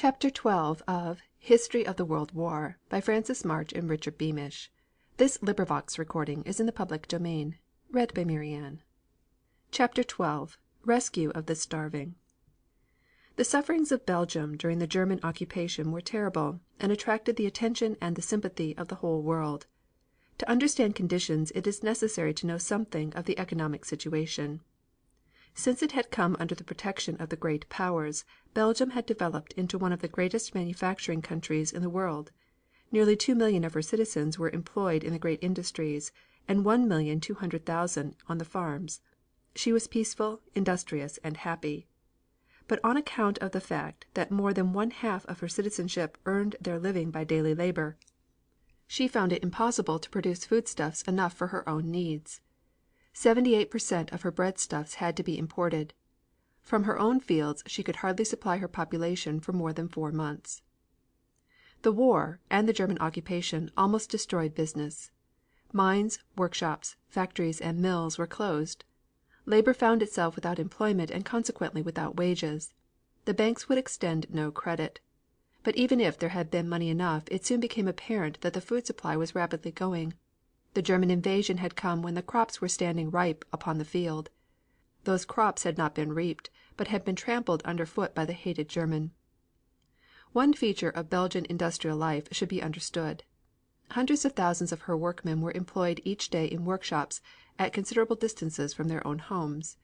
Chapter 12 of History of the World War, by Francis March and Richard Beamish. This recording is in the public domain. Chapter 12 Rescue of the Starving. The sufferings of Belgium during the German occupation were terrible, and attracted the attention and the sympathy of the whole world. To understand conditions it is necessary to know something of the economic situation. Since it had come under the protection of the great powers, Belgium had developed into one of the greatest manufacturing countries in the world. Nearly 2,000,000 of her citizens were employed in the great industries, and 1,200,000 on the farms. She was peaceful, industrious, and happy. But on account of the fact that more than one half of her citizenship earned their living by daily labor, she found it impossible to produce foodstuffs enough for her own needs. 78% of her breadstuffs had to be imported. From her own fields she could hardly supply her population for more than 4 months. The war and the German occupation almost destroyed business. Mines, workshops, factories and mills were closed. Labor found itself without employment and consequently without wages. The banks would extend no credit. But even if there had been money enough, it soon became apparent that the food supply was rapidly going. The German invasion had come when the crops were standing ripe upon the field. Those crops had not been reaped, but had been trampled under foot by the hated German. One feature of Belgian industrial life should be understood. Hundreds of thousands of her workmen were employed each day in workshops at considerable distances from their own homes.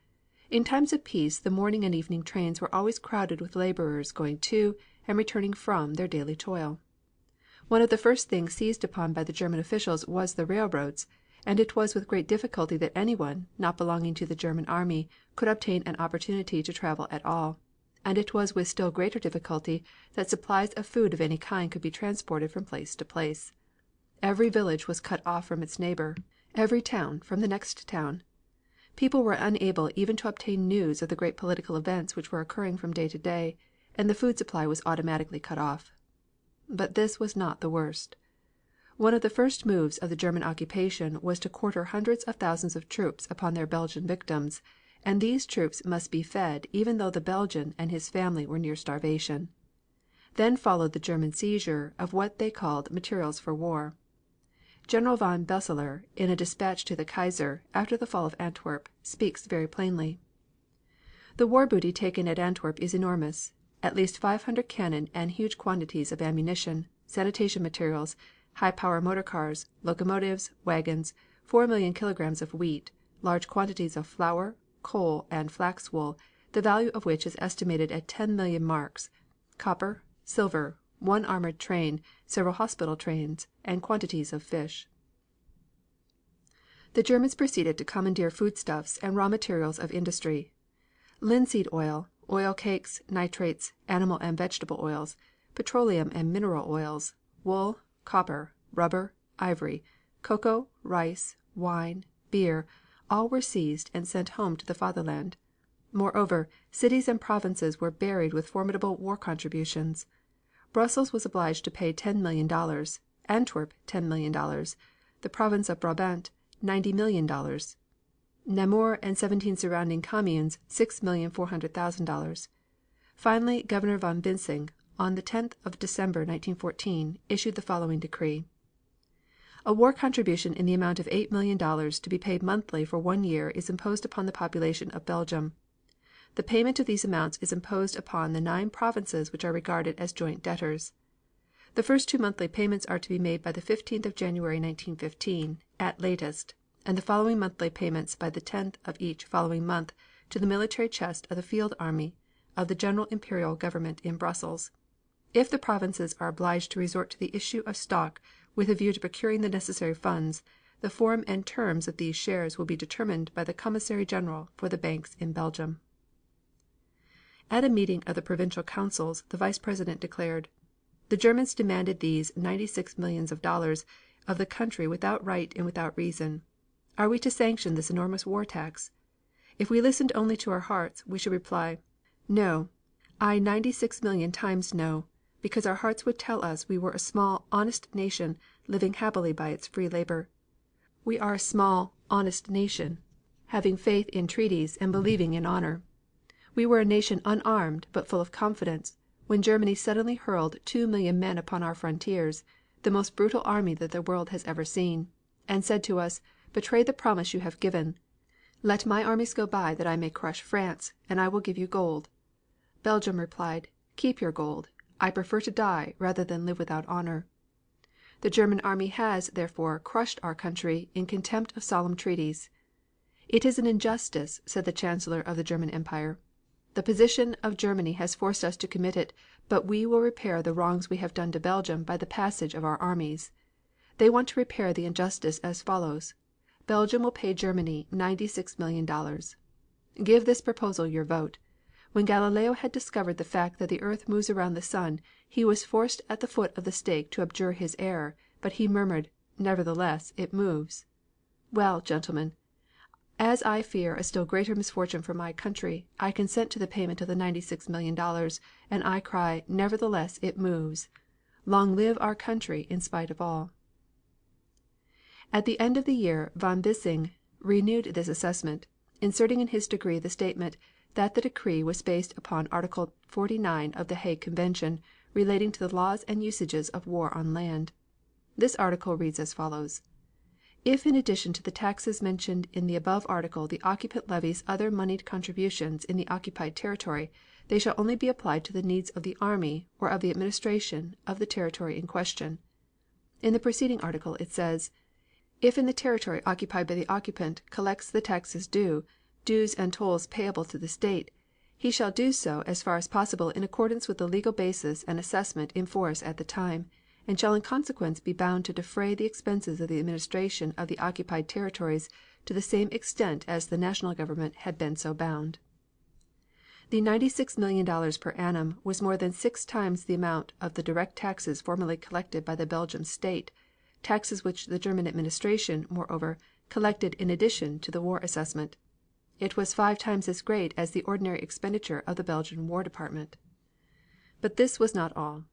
In times of peace the morning and evening trains were always crowded with laborers going to and returning from their daily toil. One of the first things seized upon by the German officials was the railroads, and it was with great difficulty that anyone, not belonging to the German army, could obtain an opportunity to travel at all, and it was with still greater difficulty that supplies of food of any kind could be transported from place to place. Every village was cut off from its neighbor, every town from the next town. People were unable even to obtain news of the great political events which were occurring from day to day, and the food supply was automatically cut off. But this was not the worst. One of the first moves of the German occupation was to quarter hundreds of thousands of troops upon their Belgian victims, and these troops must be fed even though the Belgian and his family were near starvation. Then followed the German seizure of what they called materials for war. General von Besseler, in a dispatch to the Kaiser, after the fall of Antwerp, speaks very plainly. The war booty taken at Antwerp is enormous. At least 500 cannon and huge quantities of ammunition, sanitation materials, high power motor cars, locomotives, wagons, 4,000,000 kilograms of wheat, large quantities of flour, coal and flax wool, the value of which is estimated at 10,000,000 marks, copper, silver, one armored train, several hospital trains, and quantities of fish. The Germans proceeded to commandeer foodstuffs and raw materials of industry. Linseed oil, oil cakes, nitrates, animal and vegetable oils, petroleum and mineral oils, wool, copper, rubber, ivory, cocoa, rice, wine, beer, all were seized and sent home to the fatherland. Moreover, cities and provinces were buried with formidable war contributions. Brussels was obliged to pay $10,000,000, Antwerp $10,000,000, the province of Brabant $90,000,000, Namur and 17 surrounding communes $6,400,000. Finally, Governor von Bissing, on the 10th of December, 1914, issued the following decree: A war contribution in the amount of $8,000,000 to be paid monthly for 1 year is imposed upon the population of Belgium. The payment of these amounts is imposed upon the 9 provinces which are regarded as joint debtors. The first 2 monthly payments are to be made by the 15th of January, 1915, at latest, and the following monthly payments by the 10th of each following month to the military chest of the Field Army of the General Imperial Government in Brussels. If the provinces are obliged to resort to the issue of stock with a view to procuring the necessary funds, the form and terms of these shares will be determined by the Commissary General for the banks in Belgium. At a meeting of the provincial councils the Vice President declared: The Germans demanded these 96 millions of dollars of the country without right and without reason. Are we to sanction this enormous war tax? If we listened only to our hearts, we should reply: No, 96 million times no, because our hearts would tell us we were a small, honest nation living happily by its free labor. We are a small, honest nation, having faith in treaties and believing in honor. We were a nation unarmed but full of confidence, when Germany suddenly hurled 2,000,000 men upon our frontiers, the most brutal army that the world has ever seen, and said to us, "Betray the promise you have given. Let my armies go by that I may crush France, and I will give you gold." Belgium replied, "Keep your gold. I prefer to die rather than live without honor." The German army has, therefore, crushed our country in contempt of solemn treaties. "It is an injustice," said the Chancellor of the German Empire. "The position of Germany has forced us to commit it, but we will repair the wrongs we have done to Belgium by the passage of our armies." They want to repair the injustice as follows: Belgium will pay Germany $96,000,000. Give this proposal your vote. When Galileo had discovered the fact that the earth moves around the sun, he was forced at the foot of the stake to abjure his error, but he murmured, "Nevertheless it moves." Well, gentlemen, as I fear a still greater misfortune for my country, I consent to the payment of the $96,000,000, and I cry, "Nevertheless it moves." Long live our country in spite of all. At the end of the year von Bissing renewed this assessment, inserting in his decree the statement that the decree was based upon Article 49 of the Hague Convention relating to the laws and usages of war on land. This article reads as follows: If in addition to the taxes mentioned in the above article the occupant levies other moneyed contributions in the occupied territory, they shall only be applied to the needs of the army or of the administration of the territory in question. In the preceding article it says: If in the territory occupied by the occupant collects the taxes due, dues and tolls payable to the state, he shall do so as far as possible in accordance with the legal basis and assessment in force at the time, and shall in consequence be bound to defray the expenses of the administration of the occupied territories to the same extent as the national government had been so bound. The $96,000,000 per annum was more than 6 times the amount of the direct taxes formerly collected by the Belgian state, taxes which the German administration, moreover, collected in addition to the war assessment. It was 5 times as great as the ordinary expenditure of the Belgian War Department. But this was not all.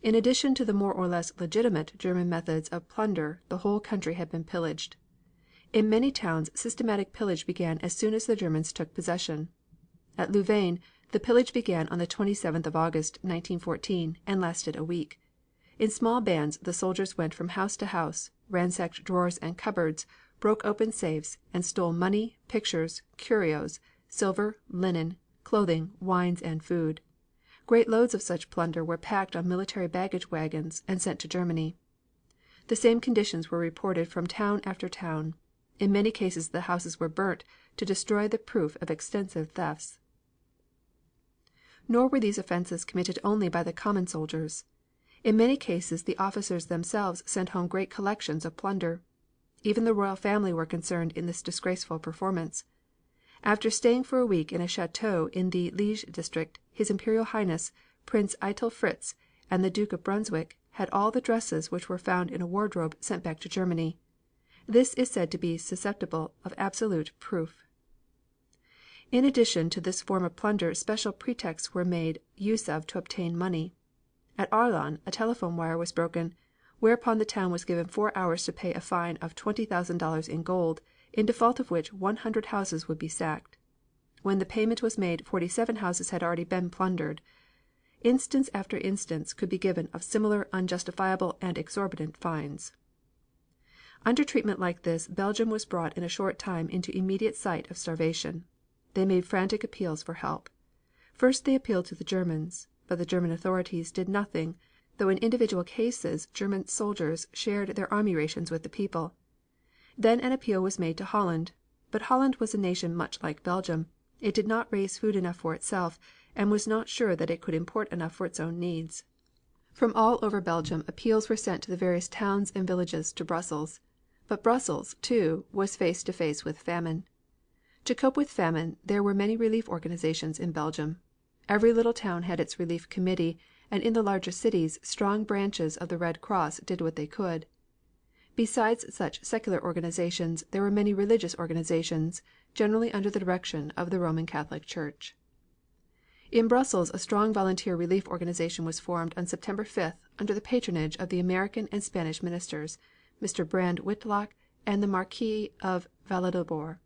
In addition to the more or less legitimate German methods of plunder, the whole country had been pillaged. In many towns systematic pillage began as soon as the Germans took possession. At Louvain the pillage began on the 27th of August, 1914, and lasted a week. In small bands the soldiers went from house to house, ransacked drawers and cupboards, broke open safes, and stole money, pictures, curios, silver, linen, clothing, wines, and food. Great loads of such plunder were packed on military baggage wagons and sent to Germany. The same conditions were reported from town after town. In many cases the houses were burnt to destroy the proof of extensive thefts. Nor were these offenses committed only by the common soldiers. In many cases the officers themselves sent home great collections of plunder. Even the royal family were concerned in this disgraceful performance. After staying for a week in a chateau in the Liege district, His Imperial Highness Prince Eitel Fritz and the Duke of Brunswick had all the dresses which were found in a wardrobe sent back to Germany. This is said to be susceptible of absolute proof. In addition to this form of plunder special pretexts were made use of to obtain money. At Arlon a telephone wire was broken, whereupon the town was given 4 hours to pay a fine of $20,000 in gold, in default of which 100 houses would be sacked. When the payment was made 47 houses had already been plundered. Instance after instance could be given of similar unjustifiable and exorbitant fines. Under treatment like this Belgium was brought in a short time into immediate sight of starvation. They made frantic appeals for help. First they appealed to the Germans, but the German authorities did nothing, though in individual cases German soldiers shared their army rations with the people. Then an appeal was made to Holland, but Holland was a nation much like Belgium. It did not raise food enough for itself, and was not sure that it could import enough for its own needs. From all over Belgium appeals were sent to the various towns and villages to Brussels. But Brussels, too, was face to face with famine. To cope with famine there were many relief organizations in Belgium. Every little town had its relief committee, and in the larger cities strong branches of the Red Cross did what they could. Besides such secular organizations there were many religious organizations, generally under the direction of the Roman Catholic Church. In Brussels a strong volunteer relief organization was formed on September 5th under the patronage of the American and Spanish ministers, Mr. Brand Whitlock and the Marquis of Villalobar.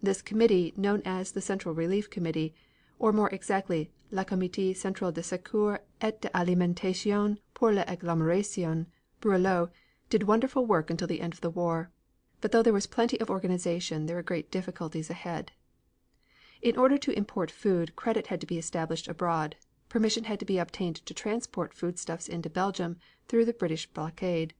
This committee, known as the Central Relief Committee, or more exactly la Comité Central de Secours et d'Alimentation pour l'Agglomération Bruxellois did wonderful work until the end of the war. But though there was plenty of organization, there were great difficulties ahead. In order to import food, credit had to be established abroad. Permission had to be obtained to transport foodstuffs into Belgium through the British blockade.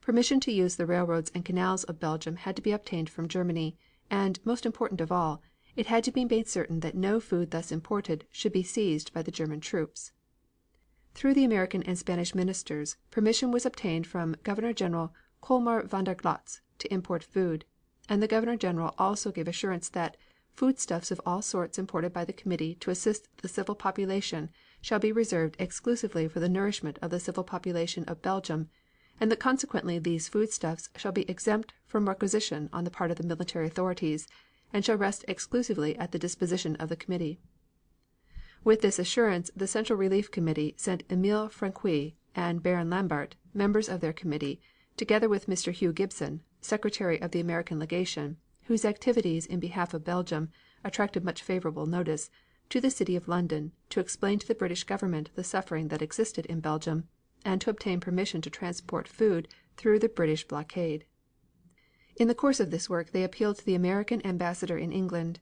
Permission to use the railroads and canals of Belgium had to be obtained from Germany, and, most important of all, it had to be made certain that no food thus imported should be seized by the German troops. Through the American and Spanish ministers, permission was obtained from Governor General Colmar von der Goltz to import food, and the Governor General also gave assurance that foodstuffs of all sorts imported by the committee to assist the civil population shall be reserved exclusively for the nourishment of the civil population of Belgium, and that consequently these foodstuffs shall be exempt from requisition on the part of the military authorities, and shall rest exclusively at the disposition of the committee. With this assurance the Central Relief Committee sent Emile Franqui and Baron Lambert, members of their committee, together with Mr. Hugh Gibson, Secretary of the American Legation, whose activities in behalf of Belgium attracted much favorable notice, to the city of London to explain to the British government the suffering that existed in Belgium, and to obtain permission to transport food through the British blockade. In the course of this work they appealed to the American ambassador in England,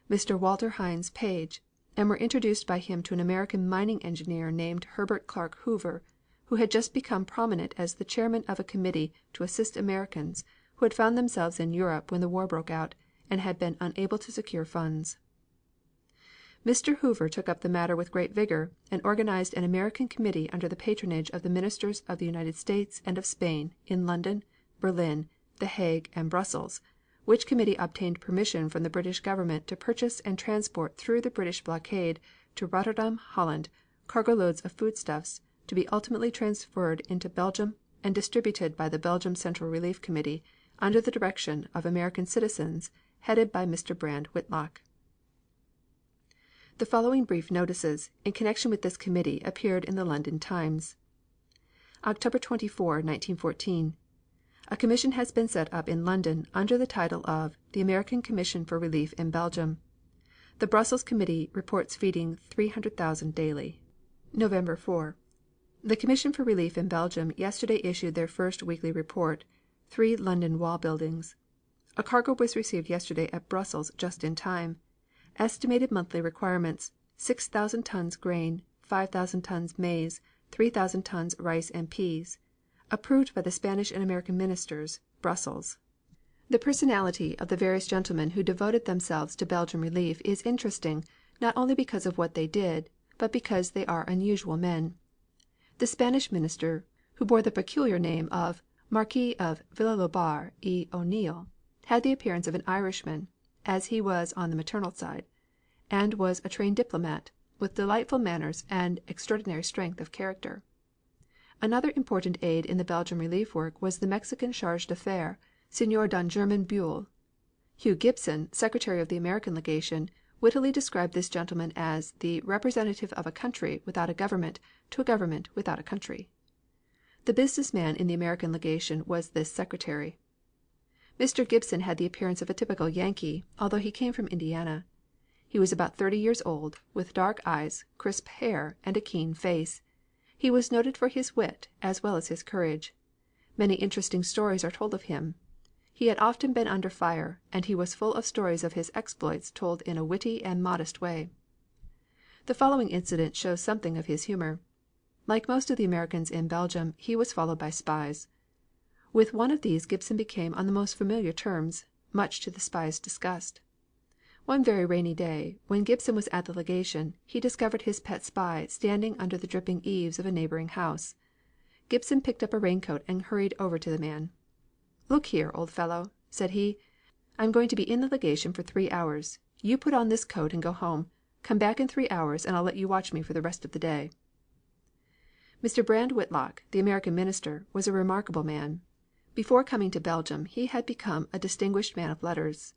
Mr. Walter Hines Page, and were introduced by him to an American mining engineer named Herbert C Hoover, who had just become prominent as the chairman of a committee to assist Americans who had found themselves in Europe when the war broke out and had been unable to secure funds. Mr. Hoover took up the matter with great vigor and organized an American committee under the patronage of the ministers of the United States and of Spain in London, Berlin, The Hague and Brussels, which committee obtained permission from the British government to purchase and transport through the British blockade to Rotterdam, Holland, cargo loads of foodstuffs to be ultimately transferred into Belgium and distributed by the Belgium Central Relief Committee under the direction of American citizens headed by Mr. Brand Whitlock. The following brief notices in connection with this committee appeared in the London Times. October 24, 1914. A commission has been set up in London under the title of the American Commission for Relief in Belgium. The Brussels committee reports feeding 300,000 daily. November 4. The Commission for Relief in Belgium yesterday issued their first weekly report, 3 London wall buildings. A cargo was received yesterday at Brussels just in time. Estimated monthly requirements: 6,000 tons grain, 5,000 tons maize, 3,000 tons rice and peas. Approved by the Spanish and American ministers, Brussels. The personality of the various gentlemen who devoted themselves to Belgian relief is interesting, not only because of what they did, but because they are unusual men. The Spanish minister, who bore the peculiar name of Marquis of Villalobar y O'Neill, had the appearance of an Irishman, as he was on the maternal side, and was a trained diplomat, with delightful manners and extraordinary strength of character. Another important aid in the Belgian relief work was the Mexican charge d'affaires, Senor Don German Buell. Hugh Gibson, Secretary of the American Legation, wittily described this gentleman as the representative of a country without a government to a government without a country. The business man in the American Legation was this secretary. Mr. Gibson had the appearance of a typical Yankee, although he came from Indiana. He was about 30 years old, with dark eyes, crisp hair, and a keen face. He was noted for his wit as well as his courage. Many interesting stories are told of him. He had often been under fire, and he was full of stories of his exploits told in a witty and modest way. The following incident shows something of his humor. Like most of the Americans in Belgium, he was followed by spies. With one of these Gibson became on the most familiar terms, much to the spy's disgust. One very rainy day, when Gibson was at the legation, he discovered his pet spy standing under the dripping eaves of a neighboring house. Gibson picked up a raincoat and hurried over to the man. "Look here, old fellow," said he, "I'm going to be in the legation for 3 hours. You put on this coat and go home. Come back in 3 hours and I'll let you watch me for the rest of the day." Mr. Brand Whitlock, the American minister, was a remarkable man. Before coming to Belgium he had become a distinguished man of letters.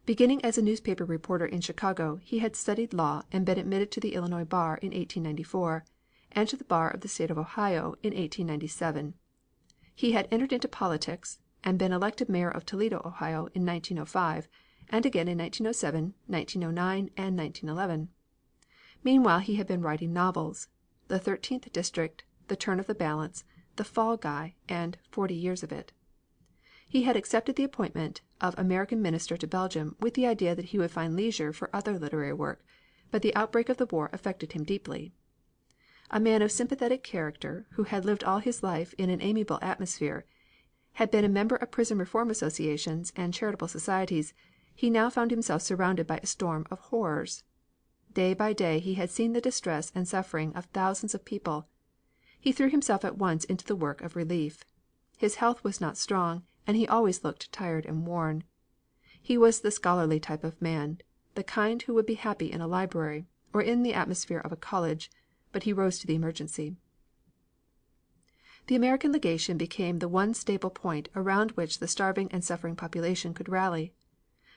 Beginning as a newspaper reporter in Chicago, he had studied law and been admitted to the Illinois bar in 1894, and to the bar of the State of Ohio in 1897. He had entered into politics, and been elected mayor of Toledo, Ohio, in 1905, and again in 1907, 1909, and 1911. Meanwhile he had been writing novels, The 13th District, The Turn of the Balance, The Fall Guy, and 40 Years of It. He had accepted the appointment of American Minister to Belgium with the idea that he would find leisure for other literary work, but the outbreak of the war affected him deeply. A man of sympathetic character, who had lived all his life in an amiable atmosphere, had been a member of prison reform associations and charitable societies, he now found himself surrounded by a storm of horrors. Day by day he had seen the distress and suffering of thousands of people. He threw himself at once into the work of relief. His health was not strong, and he always looked tired and worn. He was the scholarly type of man, the kind who would be happy in a library, or in the atmosphere of a college, but he rose to the emergency. The American legation became the one stable point around which the starving and suffering population could rally.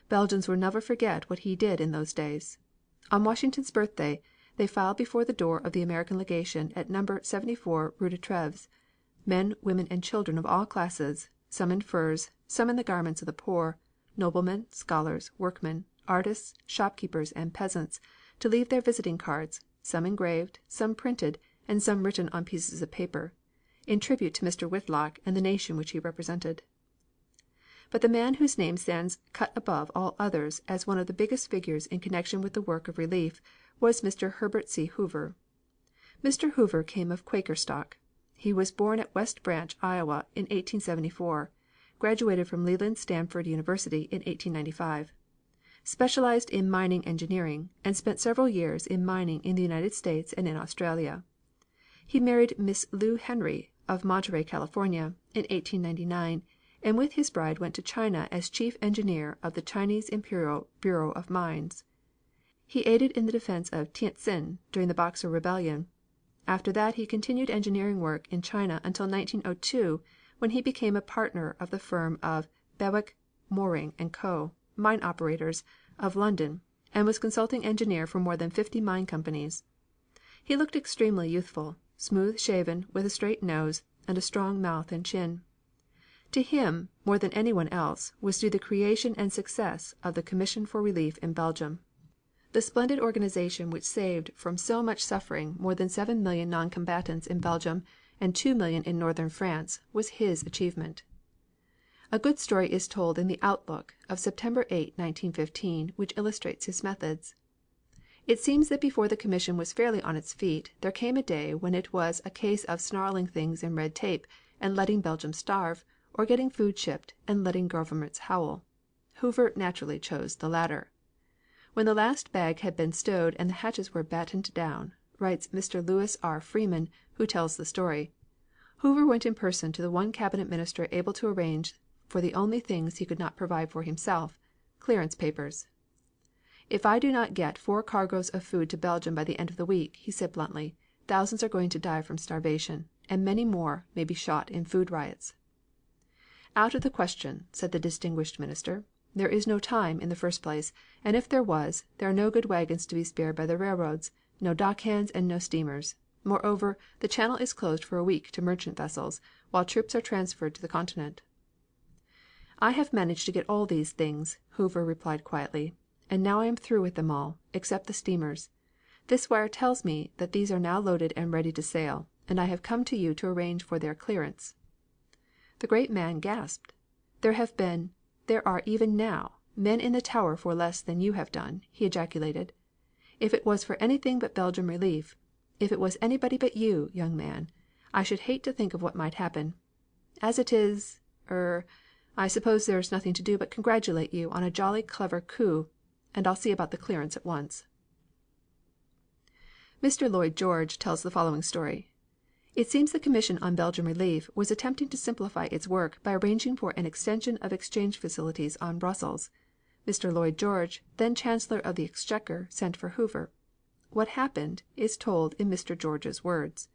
Belgians will never forget what he did in those days. On Washington's birthday, they filed before the door of the American legation at No. 74 Rue de Treves, men, women and children of all classes, some in furs, some in the garments of the poor, noblemen, scholars, workmen, artists, shopkeepers and peasants, to leave their visiting cards, some engraved, some printed, and some written on pieces of paper, in tribute to Mr. Whitlock and the nation which he represented. But the man whose name stands cut above all others as one of the biggest figures in connection with the work of relief was Mr. Herbert C. Hoover. Mr. Hoover came of Quaker stock. He was born at West Branch, Iowa, in 1874, graduated from Leland Stanford University in 1895, specialized in mining engineering, and spent several years in mining in the United States and in Australia. He married Miss Lou Henry of Monterey, California, in 1899, and with his bride went to China as chief engineer of the Chinese Imperial Bureau of Mines. He aided in the defense of Tientsin during the Boxer Rebellion. After that he continued engineering work in China until 1902, when he became a partner of the firm of Bewick, Moring & Co., mine operators, of London, and was consulting engineer for more than 50 mine companies. He looked extremely youthful, smooth shaven, with a straight nose, and a strong mouth and chin. To him, more than anyone else, was due the creation and success of the Commission for Relief in Belgium. The splendid organization which saved from so much suffering more than 7 million non-combatants in Belgium and 2 million in northern France was his achievement. A good story is told in the Outlook of September 8, 1915, which illustrates his methods. It seems that before the Commission was fairly on its feet, there came a day when it was a case of snarling things in red tape and letting Belgium starve, or getting food shipped and letting governments howl. Hoover naturally chose the latter. When the last bag had been stowed and the hatches were battened down, writes Mr. Lewis R. Freeman, who tells the story, Hoover went in person to the one cabinet minister able to arrange for the only things he could not provide for himself, clearance papers. "If I do not get 4 cargoes of food to Belgium by the end of the week," he said bluntly, "thousands are going to die from starvation, and many more may be shot in food riots." "Out of the question," said the distinguished minister. "There is no time, in the first place, and if there was, there are no good wagons to be spared by the railroads, no dock hands and no steamers. Moreover, the Channel is closed for a week to merchant vessels, while troops are transferred to the continent." "I have managed to get all these things," Hoover replied quietly, "and now I am through with them all, except the steamers. This wire tells me that these are now loaded and ready to sail, and I have come to you to arrange for their clearance." The great man gasped. There are even now men in the Tower for less than you have done," he ejaculated. "If it was for anything but Belgian relief, if it was anybody but you, young man, I should hate to think of what might happen. As it is, I suppose there's nothing to do but congratulate you on a jolly clever coup, and I'll see about the clearance at once." Mr. Lloyd George tells the following story. It seems the Commission on Belgian Relief was attempting to simplify its work by arranging for an extension of exchange facilities on Brussels. Mr. Lloyd George, then Chancellor of the Exchequer, sent for Hoover. What happened is told in Mr. George's words.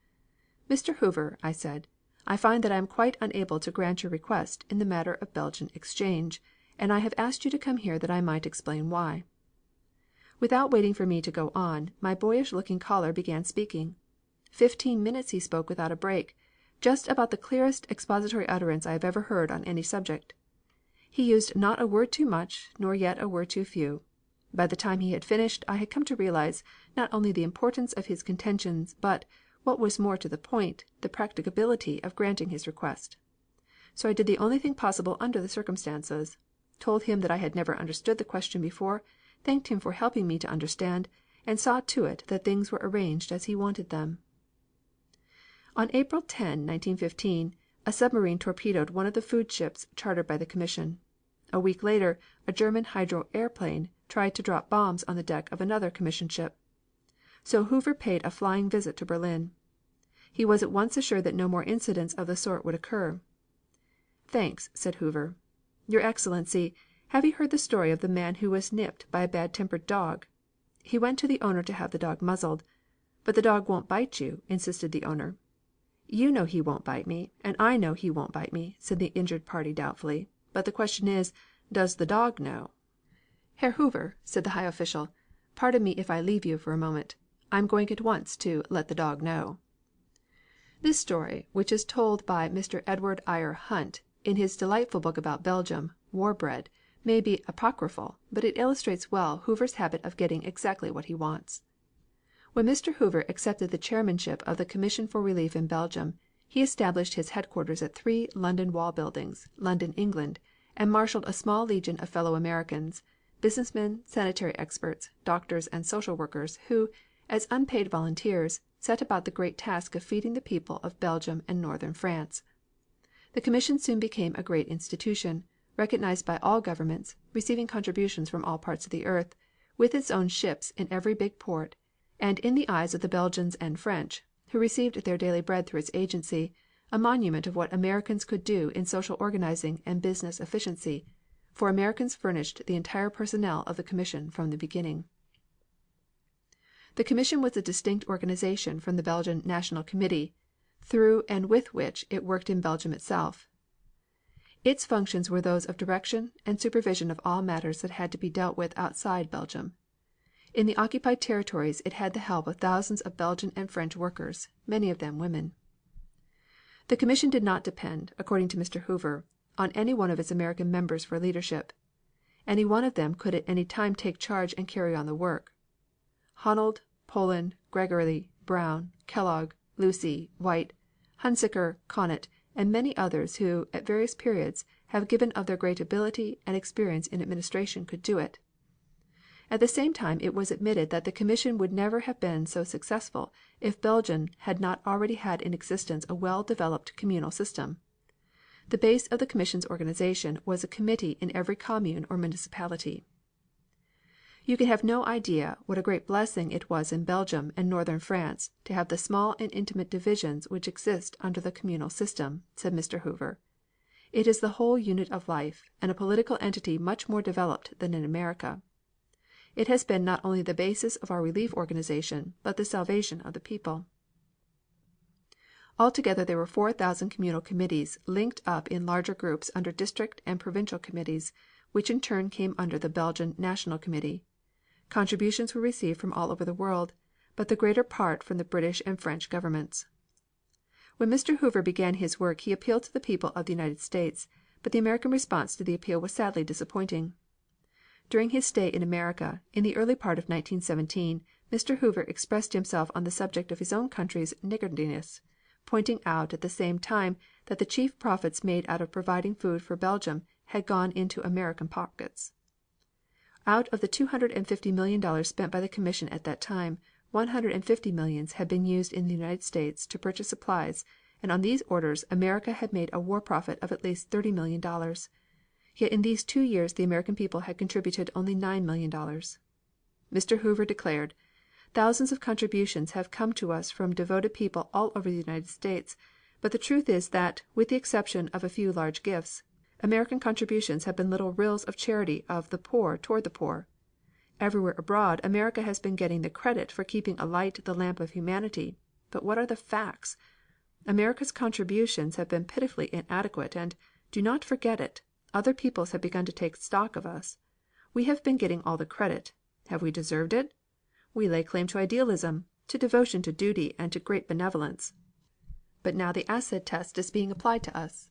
"Mr. Hoover," I said, "I find that I am quite unable to grant your request in the matter of Belgian exchange, and I have asked you to come here that I might explain why." Without waiting for me to go on, my boyish looking caller began speaking. 15 minutes he spoke without a break, just about the clearest expository utterance I have ever heard on any subject. He used not a word too much, nor yet a word too few. By the time he had finished I had come to realize not only the importance of his contentions but, what was more to the point, the practicability of granting his request. So I did the only thing possible under the circumstances, told him that I had never understood the question before, thanked him for helping me to understand, and saw to it that things were arranged as he wanted them. On April 10, 1915, a submarine torpedoed one of the food ships chartered by the Commission. A week later a German hydro airplane tried to drop bombs on the deck of another Commission ship. So Hoover paid a flying visit to Berlin. He was at once assured that no more incidents of the sort would occur. "Thanks," said Hoover. "Your Excellency, have you heard the story of the man who was nipped by a bad-tempered dog? He went to the owner to have the dog muzzled. 'But the dog won't bite you,' insisted the owner. 'You know he won't bite me, and I know he won't bite me,' said the injured party doubtfully. 'But the question is, does the dog know?' 'Herr Hoover,' said the high official, 'pardon me if I leave you for a moment. I'm going at once to let the dog know.'" This story, which is told by Mr. Edward Eyre Hunt in his delightful book about Belgium, War Bread, may be apocryphal, but it illustrates well Hoover's habit of getting exactly what he wants. When Mr. Hoover accepted the chairmanship of the Commission for Relief in Belgium, he established his headquarters at 3 London Wall Buildings, London, England, and marshaled a small legion of fellow Americans, businessmen, sanitary experts, doctors and social workers, who, as unpaid volunteers, set about the great task of feeding the people of Belgium and northern France. The Commission soon became a great institution, recognized by all governments, receiving contributions from all parts of the earth, with its own ships in every big port, and in the eyes of the Belgians and French, who received their daily bread through its agency, a monument of what Americans could do in social organizing and business efficiency, for Americans furnished the entire personnel of the Commission from the beginning. The Commission was a distinct organization from the Belgian National Committee, through and with which it worked in Belgium itself. Its functions were those of direction and supervision of all matters that had to be dealt with outside Belgium. In the occupied territories it had the help of thousands of Belgian and French workers, many of them women. The Commission did not depend, according to Mr. Hoover, on any one of its American members for leadership. Any one of them could at any time take charge and carry on the work. Honnold, Poland, Gregory, Brown, Kellogg, Lucy, White, Hunsicker, Connet, and many others who, at various periods, have given of their great ability and experience in administration could do it. At the same time it was admitted that the Commission would never have been so successful if Belgium had not already had in existence a well developed communal system. The base of the Commission's organization was a committee in every commune or municipality. You can have no idea what a great blessing it was in Belgium and northern France to have the small and intimate divisions which exist under the communal system, said Mr. Hoover. It is the whole unit of life, and a political entity much more developed than in America. It has been not only the basis of our relief organization, but the salvation of the people. Altogether there were 4,000 communal committees linked up in larger groups under district and provincial committees, which in turn came under the Belgian National Committee. Contributions were received from all over the world, but the greater part from the British and French governments. When Mr. Hoover began his work he appealed to the people of the United States, but the American response to the appeal was sadly disappointing. During his stay in America, in the early part of 1917, Mr. Hoover expressed himself on the subject of his own country's niggardliness, pointing out at the same time that the chief profits made out of providing food for Belgium had gone into American pockets. Out of the $250 million spent by the Commission at that time, $150 millions had been used in the United States to purchase supplies, and on these orders America had made a war profit of at least $30 million. Yet in these 2 years the American people had contributed only $9 million. Mr. Hoover declared, "Thousands of contributions have come to us from devoted people all over the United States, but the truth is that, with the exception of a few large gifts, American contributions have been little rills of charity of the poor toward the poor. Everywhere abroad America has been getting the credit for keeping alight the lamp of humanity, but what are the facts? America's contributions have been pitifully inadequate, and, do not forget it, other peoples have begun to take stock of us. We have been getting all the credit. Have we deserved it? We lay claim to idealism, to devotion to duty and to great benevolence. But now the acid test is being applied to us.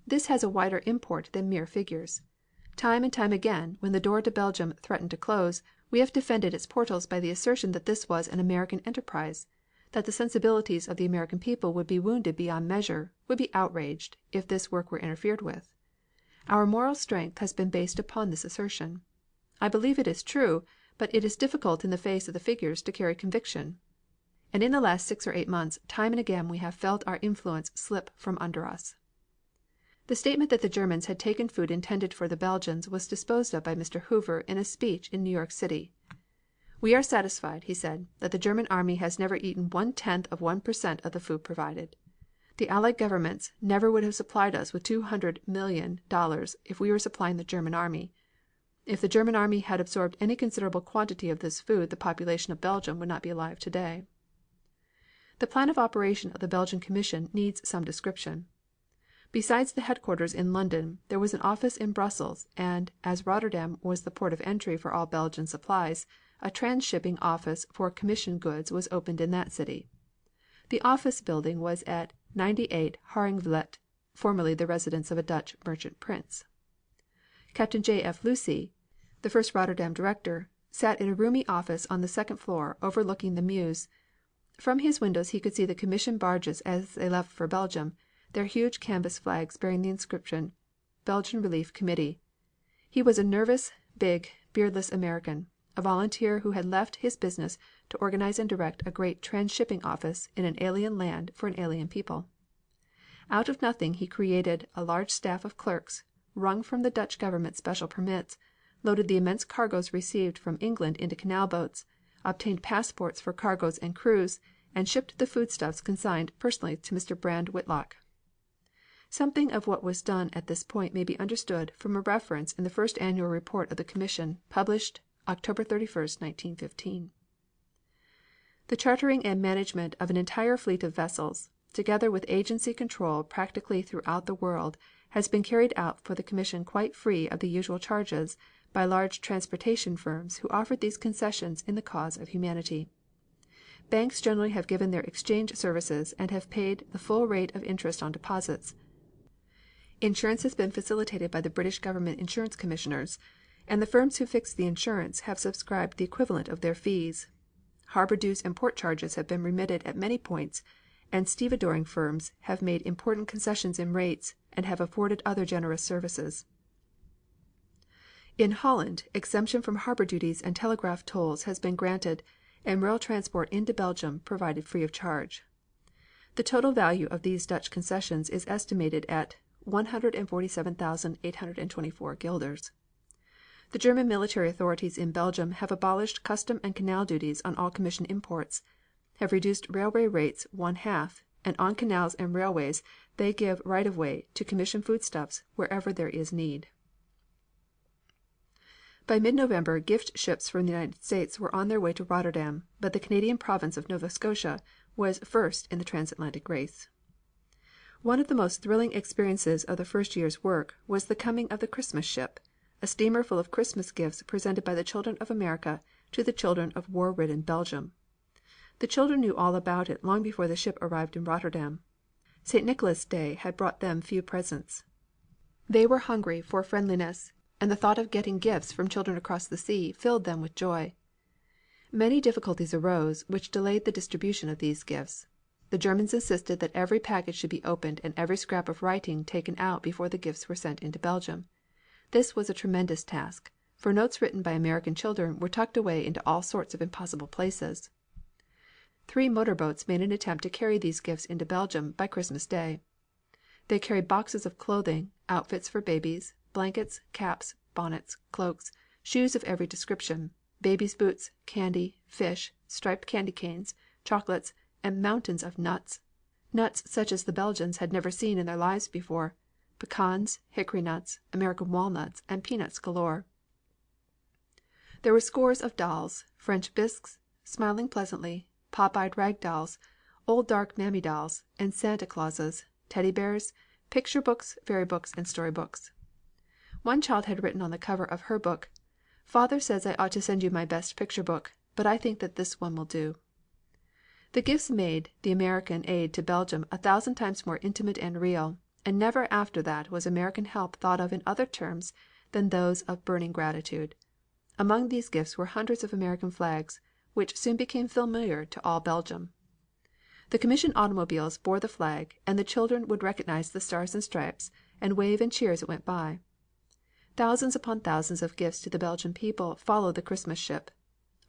This has a wider import than mere figures. Time and time again, when the door to Belgium threatened to close, We have defended its portals by the assertion that this was an American enterprise, that the sensibilities of the American people would be wounded beyond measure, would be outraged, if this work were interfered with. Our moral strength has been based upon this assertion. I believe it is true, but it is difficult in the face of the figures to carry conviction. And in the last 6 or 8 months time and again we have felt our influence slip from under us. The statement that the Germans had taken food intended for the Belgians was disposed of by Mr. Hoover in a speech in New York City. "We are satisfied," he said, "that the German army has never eaten 1/10 of 1% of the food provided. The Allied governments never would have supplied us with $200,000,000 if we were supplying the German army. If the German army had absorbed any considerable quantity of this food the population of Belgium would not be alive today." The plan of operation of the Belgian Commission needs some description. Besides the headquarters in London, there was an office in Brussels, and, as Rotterdam was the port of entry for all Belgian supplies, a transshipping office for commission goods was opened in that city. The office building was at 98 Haringvliet, formerly the residence of a Dutch merchant prince. Captain J. F. Lucy, the first Rotterdam director, sat in a roomy office on the second floor overlooking the Meuse. From his windows he could see the commission barges as they left for Belgium, their huge canvas flags bearing the inscription, "Belgian Relief Committee." He was a nervous, big, beardless American, a volunteer who had left his business to organize and direct a great transshipping office in an alien land for an alien people. Out of nothing he created a large staff of clerks, wrung from the Dutch government special permits, loaded the immense cargoes received from England into canal boats, obtained passports for cargoes and crews, and shipped the foodstuffs consigned personally to Mr. Brand Whitlock. Something of what was done at this point may be understood from a reference in the first annual report of the Commission, published October 31, 1915. The chartering and management of an entire fleet of vessels, together with agency control practically throughout the world, has been carried out for the Commission quite free of the usual charges by large transportation firms who offered these concessions in the cause of humanity. Banks generally have given their exchange services and have paid the full rate of interest on deposits. Insurance has been facilitated by the British Government Insurance Commissioners, and the firms who fix the insurance have subscribed the equivalent of their fees. Harbor dues and port charges have been remitted at many points, and stevedoring firms have made important concessions in rates and have afforded other generous services. In Holland, exemption from harbor duties and telegraph tolls has been granted, and rail transport into Belgium provided free of charge. The total value of these Dutch concessions is estimated at 147,824 guilders. The German military authorities in Belgium have abolished custom and canal duties on all commission imports, have reduced railway rates 1/2, and on canals and railways they give right of way to commission foodstuffs wherever there is need. By mid-November gift ships from the United States were on their way to Rotterdam, but the Canadian province of Nova Scotia was first in the transatlantic race. One of the most thrilling experiences of the first year's work was the coming of the Christmas ship, a steamer full of Christmas gifts presented by the children of America to the children of war-ridden Belgium. The children knew all about it long before the ship arrived in Rotterdam. St. Nicholas Day had brought them few presents. They were hungry for friendliness, and the thought of getting gifts from children across the sea filled them with joy. Many difficulties arose which delayed the distribution of these gifts. The Germans insisted that every package should be opened and every scrap of writing taken out before the gifts were sent into Belgium. This was a tremendous task, for notes written by American children were tucked away into all sorts of impossible places. 3 motor boats made an attempt to carry these gifts into Belgium by Christmas Day. They carried boxes of clothing, outfits for babies, blankets, caps, bonnets, cloaks, shoes of every description, babies' boots, candy, fish, striped candy canes, chocolates, and mountains of nuts. Nuts such as the Belgians had never seen in their lives before, pecans, hickory nuts, American walnuts, and peanuts galore. There were scores of dolls, French bisques, smiling pleasantly, pop-eyed rag dolls, old dark mammy dolls, and Santa Clauses, teddy bears, picture books, fairy books, and story books. One child had written on the cover of her book, "Father says I ought to send you my best picture book, but I think that this one will do." The gifts made the American aid to Belgium 1,000 times more intimate and real, and never after that was American help thought of in other terms than those of burning gratitude. Among these gifts were hundreds of American flags, which soon became familiar to all Belgium. The commission automobiles bore the flag and the children would recognize the stars and stripes and wave and cheer as it went by. Thousands upon thousands of gifts to the Belgian people followed the Christmas ship.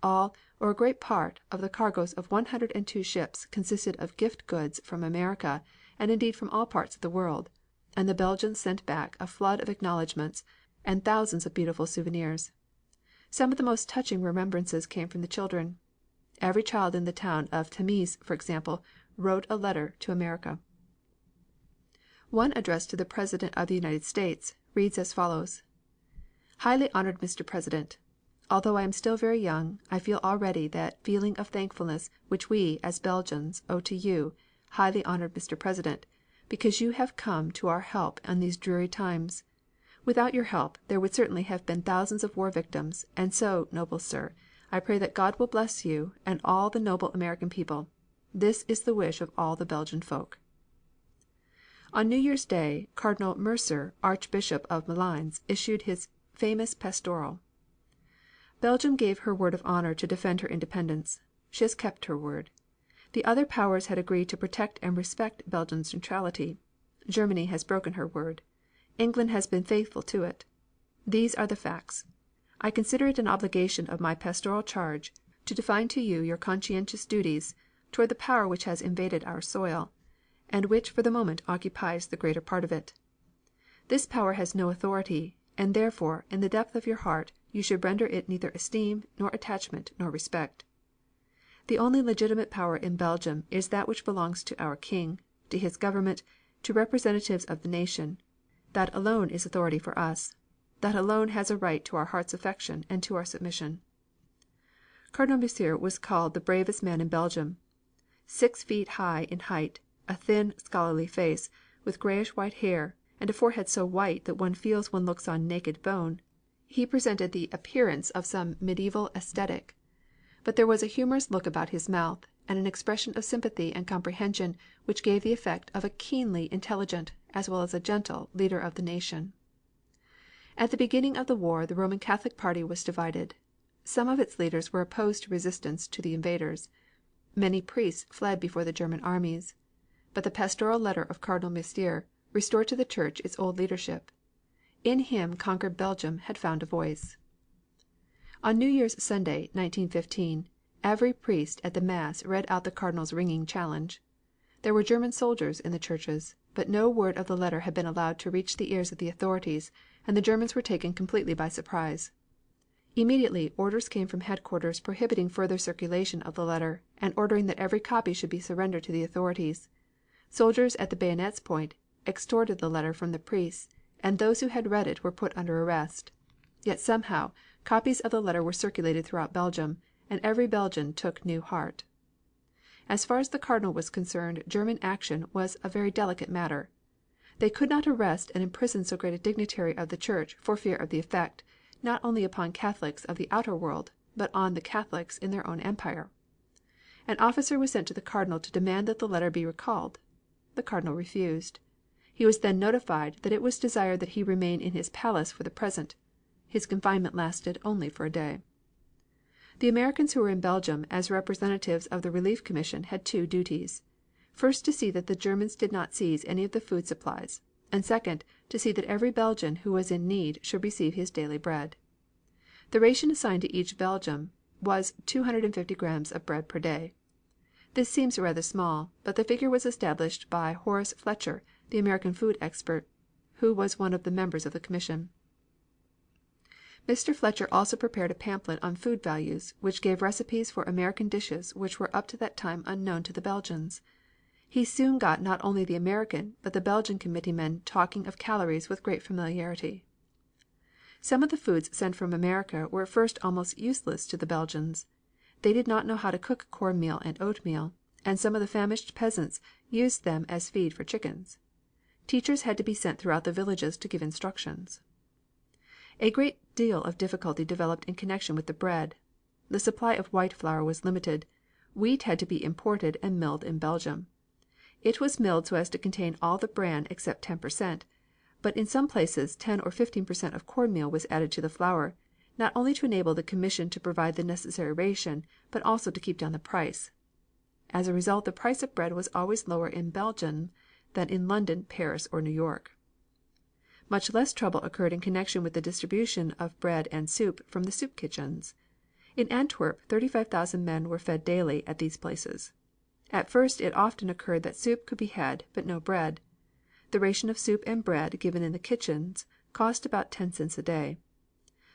All, or a great part, of the cargoes of 102 ships consisted of gift goods from America and indeed from all parts of the world, and the Belgians sent back a flood of acknowledgments and thousands of beautiful souvenirs. Some of the most touching remembrances came from the children. Every child in the town of Tamise, for example, wrote a letter to America. One addressed to the President of the United States reads as follows: Highly honored Mr. President, although I am still very young, I feel already that feeling of thankfulness which we, as Belgians, owe to you, highly honored Mr. President, because you have come to our help in these dreary times. Without your help there would certainly have been thousands of war victims, and so, noble sir, I pray that God will bless you and all the noble American people. This is the wish of all the Belgian folk. On New Year's Day, Cardinal Mercier, Archbishop of Malines, issued his famous pastoral. Belgium gave her word of honor to defend her independence. She has kept her word. The other powers had agreed to protect and respect Belgium's neutrality. Germany has broken her word. England has been faithful to it. These are the facts. I consider it an obligation of my pastoral charge to define to you your conscientious duties toward the power which has invaded our soil, and which for the moment occupies the greater part of it. This power has no authority, and therefore, in the depth of your heart, you should render it neither esteem, nor attachment, nor respect. The only legitimate power in Belgium is that which belongs to our King, to his government, to representatives of the nation. That alone is authority for us. That alone has a right to our heart's affection and to our submission. Cardinal Mercier was called the bravest man in Belgium. 6 feet high in height, a thin, scholarly face, with grayish white hair, and a forehead so white that one feels one looks on naked bone, he presented the appearance of some medieval ascetic. But there was a humorous look about his mouth, and an expression of sympathy and comprehension which gave the effect of a keenly intelligent, as well as a gentle, leader of the nation. At the beginning of the war the Roman Catholic party was divided. Some of its leaders were opposed to resistance to the invaders. Many priests fled before the German armies. But the pastoral letter of Cardinal Mercier restored to the Church its old leadership. In him conquered Belgium had found a voice. On New Year's Sunday, 1915, every priest at the Mass read out the Cardinal's ringing challenge. There were German soldiers in the churches, but no word of the letter had been allowed to reach the ears of the authorities, and the Germans were taken completely by surprise. Immediately orders came from headquarters prohibiting further circulation of the letter, and ordering that every copy should be surrendered to the authorities. Soldiers at the bayonet's point extorted the letter from the priests, and those who had read it were put under arrest. Yet somehow copies of the letter were circulated throughout Belgium, and every Belgian took new heart. As far as the Cardinal was concerned, German action was a very delicate matter. They could not arrest and imprison so great a dignitary of the Church for fear of the effect, not only upon Catholics of the outer world, but on the Catholics in their own empire. An officer was sent to the Cardinal to demand that the letter be recalled. The Cardinal refused. He was then notified that it was desired that he remain in his palace for the present. His confinement lasted only for a day. The Americans who were in Belgium as representatives of the Relief Commission had two duties. First, to see that the Germans did not seize any of the food supplies, and second, to see that every Belgian who was in need should receive his daily bread. The ration assigned to each Belgian was 250 grams of bread per day. This seems rather small, but the figure was established by Horace Fletcher, the American food expert, who was one of the members of the commission. Mr. Fletcher also prepared a pamphlet on food values, which gave recipes for American dishes which were up to that time unknown to the Belgians. He soon got not only the American but the Belgian committeemen talking of calories with great familiarity. Some of the foods sent from America were at first almost useless to the Belgians. They did not know how to cook cornmeal and oatmeal, and some of the famished peasants used them as feed for chickens. Teachers had to be sent throughout the villages to give instructions. A great deal of difficulty developed in connection with the bread. The supply of white flour was limited. Wheat had to be imported and milled in Belgium. It was milled so as to contain all the bran except 10%, but in some places 10 or 15% of cornmeal was added to the flour, not only to enable the Commission to provide the necessary ration, but also to keep down the price. As a result the price of bread was always lower in Belgium than in London, Paris or New York. Much less trouble occurred in connection with the distribution of bread and soup from the soup kitchens. In Antwerp 35,000 men were fed daily at these places. At first it often occurred that soup could be had, but no bread. The ration of soup and bread given in the kitchens cost about 10 cents a day.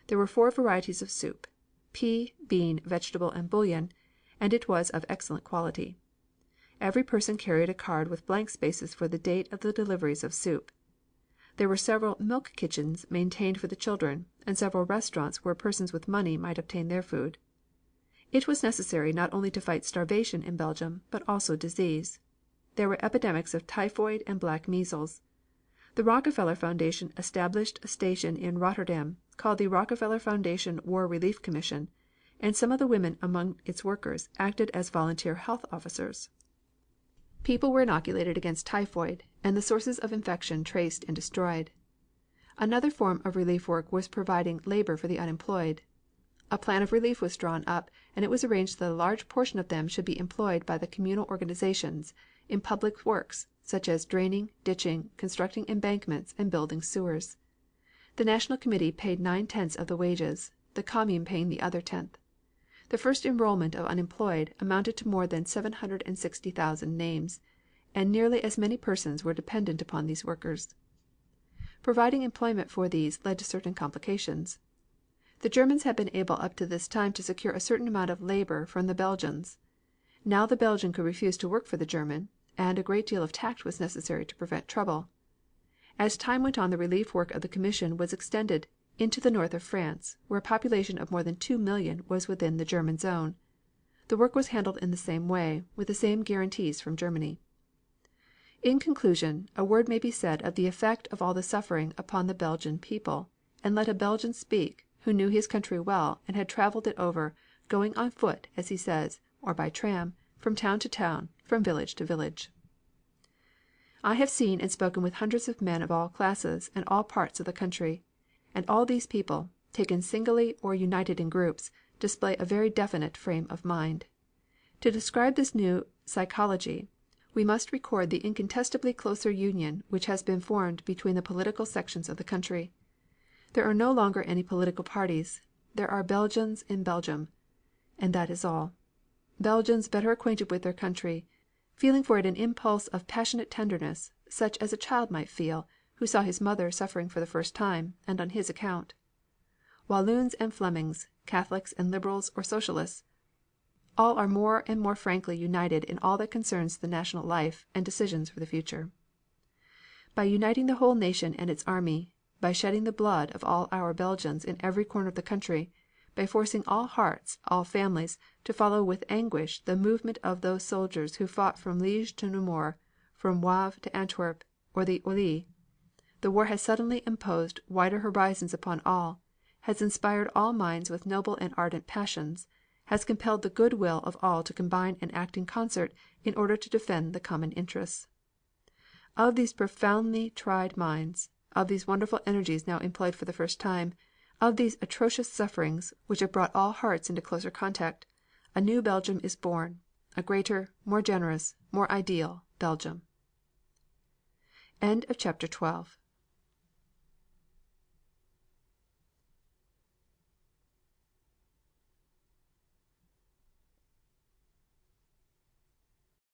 There were 4 varieties of soup: pea, bean, vegetable and bouillon, and it was of excellent quality. Every person carried a card with blank spaces for the date of the deliveries of soup. There were several milk kitchens maintained for the children, and several restaurants where persons with money might obtain their food. It was necessary not only to fight starvation in Belgium, but also disease. There were epidemics of typhoid and black measles. The Rockefeller Foundation established a station in Rotterdam, called the Rockefeller Foundation War Relief Commission, and some of the women among its workers acted as volunteer health officers. People were inoculated against typhoid, and the sources of infection traced and destroyed. Another form of relief work was providing labor for the unemployed. A plan of relief was drawn up, and it was arranged that a large portion of them should be employed by the communal organizations in public works, such as draining, ditching, constructing embankments, and building sewers. The National Committee paid 9/10 of the wages, the Commune paying the other tenth. The first enrollment of unemployed amounted to more than 760,000 names, and nearly as many persons were dependent upon these workers. Providing employment for these led to certain complications. The Germans had been able up to this time to secure a certain amount of labor from the Belgians. Now the Belgian could refuse to work for the German, and a great deal of tact was necessary to prevent trouble. As time went on the relief work of the Commission was extended into the north of France, where a population of more than 2,000,000 was within the German zone. The work was handled in the same way, with the same guarantees from Germany. In conclusion, a word may be said of the effect of all the suffering upon the Belgian people, and let a Belgian speak who knew his country well and had traveled it over, going on foot, as he says, or by tram, from town to town, from village to village. I have seen and spoken with hundreds of men of all classes and all parts of the country, and all these people, taken singly or united in groups, display a very definite frame of mind. To describe this new psychology, we must record the incontestably closer union which has been formed between the political sections of the country. There are no longer any political parties. There are Belgians in Belgium. And that is all. Belgians better acquainted with their country, feeling for it an impulse of passionate tenderness, such as a child might feel who saw his mother suffering for the first time, and on his account. Walloons and Flemings, Catholics and Liberals or Socialists, all are more and more frankly united in all that concerns the national life and decisions for the future. By uniting the whole nation and its army, by shedding the blood of all our Belgians in every corner of the country, by forcing all hearts, all families, to follow with anguish the movement of those soldiers who fought from Liege to Namur, from Wavre to Antwerp or the Oise, the war has suddenly imposed wider horizons upon all, has inspired all minds with noble and ardent passions, has compelled the good will of all to combine and act in concert in order to defend the common interests. Of these profoundly tried minds, of these wonderful energies now employed for the first time, of these atrocious sufferings which have brought all hearts into closer contact, a new Belgium is born, a greater, more generous, more ideal Belgium. End of chapter 12.